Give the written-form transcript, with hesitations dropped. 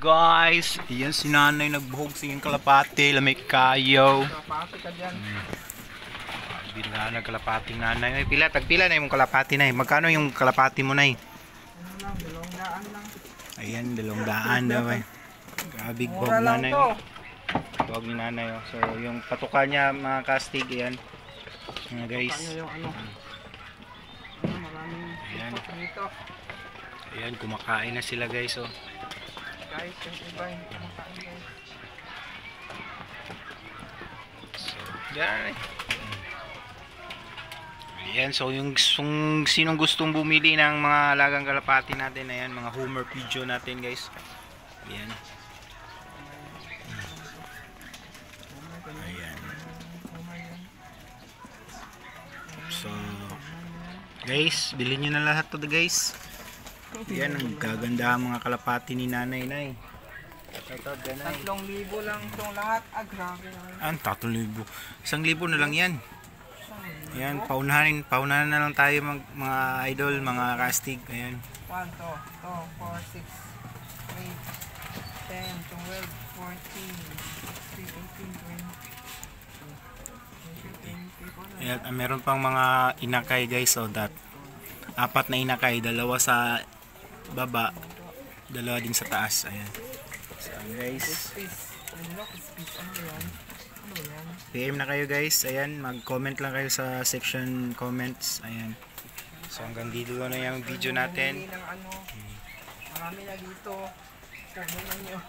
Guys, iyan si nanay nagbuhog sa iyong kalapati, lamay kayo. Kalapati ka dyan. Bila nagkalapati nanay. Ay, tagpila na yung kalapati na. Magkano yung kalapati mo na? Ano lang, 200 lang. Ayan, 200 daw eh. Grabe Mura buhog lang nanay. to. Buhog ni nanay. Oh. So, yung patuka niya mga kastig, ayan. Mga guys. Ano yung ano? Maraming Ayan. dito. Ayan, kumakain na sila guys. Oh. Guys, yung iba hindi kumakain guys. So, yan. Ayan, so yung sinong gustong bumili ng mga alagang kalapati natin, ayan, mga Homer video natin guys. Ayan. Ayan. So, guys, bilhin nyo na lahat to guys. Ayan, ang gaganda mga kalapati ni nanay. Shoutout ganay. 3,000 lang itong lahat. Ah, grabe naman. Ang 3,000. 1,000 na lang yan. Ayan, paunahan na lang tayo mga idol, mga castig. Ayan. 1, 2, 4, 6, 8, 10, 12, 14, 15, 20, 21. Ayan, meron pang mga inakay guys, so that 4 na inakay, 2 sa baba, 2 din sa taas. Ayan. So guys, Space. Ano space? Ano yan? Ano yan? PM na kayo guys. Ayan, mag-comment lang kayo sa section comments. Ayan. So hanggang dito na yung video natin. Ng ano, marami na dito. Puno na nyo.